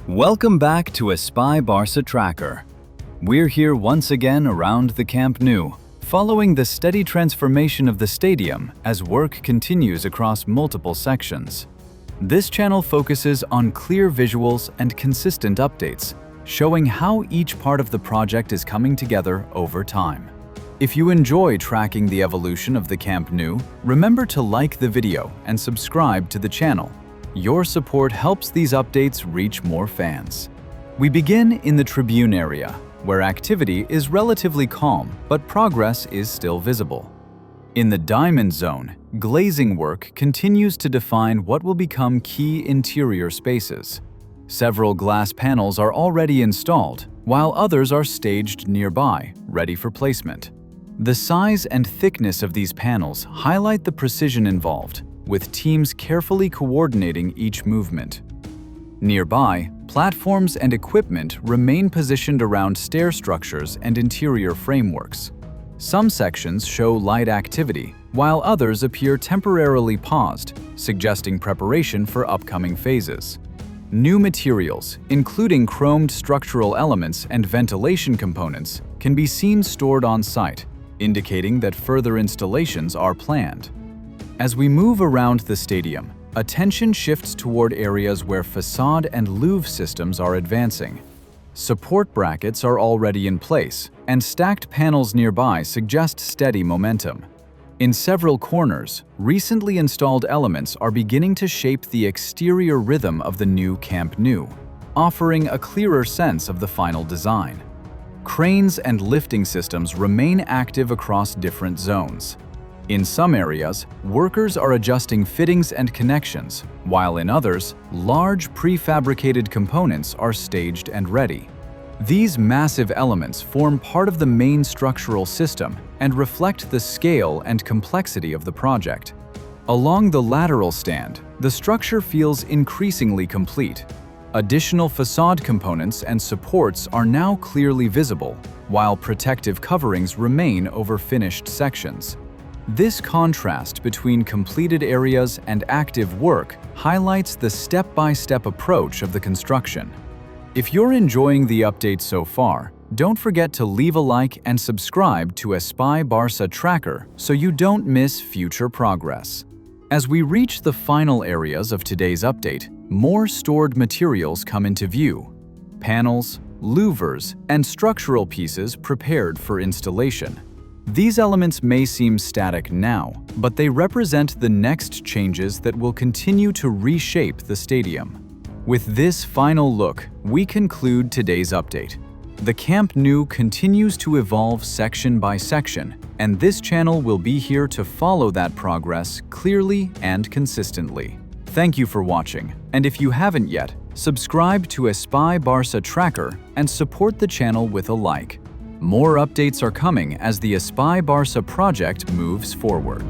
Welcome back to Espai Barça Tracker. We're here once again around the Camp Nou, following the steady transformation of the stadium as work continues across multiple sections. This channel focuses on clear visuals and consistent updates, showing how each part of the project is coming together over time. If you enjoy tracking the evolution of the Camp Nou, remember to like the video and subscribe to the channel. Your support helps these updates reach more fans. We begin in the tribune area, where activity is relatively calm, but progress is still visible. In the diamond zone, glazing work continues to define what will become key interior spaces. Several glass panels are already installed, while others are staged nearby, ready for placement. The size and thickness of these panels highlight the precision involved, with teams carefully coordinating each movement. Nearby, platforms and equipment remain positioned around stair structures and interior frameworks. Some sections show light activity, while others appear temporarily paused, suggesting preparation for upcoming phases. New materials, including chromed structural elements and ventilation components, can be seen stored on site, indicating that further installations are planned. As we move around the stadium, attention shifts toward areas where façade and louvre systems are advancing. Support brackets are already in place, and stacked panels nearby suggest steady momentum. In several corners, recently installed elements are beginning to shape the exterior rhythm of the new Camp Nou, offering a clearer sense of the final design. Cranes and lifting systems remain active across different zones. In some areas, workers are adjusting fittings and connections, while in others, large prefabricated components are staged and ready. These massive elements form part of the main structural system and reflect the scale and complexity of the project. Along the lateral stand, the structure feels increasingly complete. Additional façade components and supports are now clearly visible, while protective coverings remain over finished sections. This contrast between completed areas and active work highlights the step-by-step approach of the construction. If you're enjoying the update so far, don't forget to leave a like and subscribe to Espai Barça Tracker so you don't miss future progress. As we reach the final areas of today's update, more stored materials come into view. Panels, louvers, and structural pieces prepared for installation. These elements may seem static now, but they represent the next changes that will continue to reshape the stadium. With this final look, we conclude today's update. The Camp Nou continues to evolve section by section, and this channel will be here to follow that progress clearly and consistently. Thank you for watching, and if you haven't yet, subscribe to Espai Barça Tracker and support the channel with a like. More updates are coming as the Espai Barça project moves forward.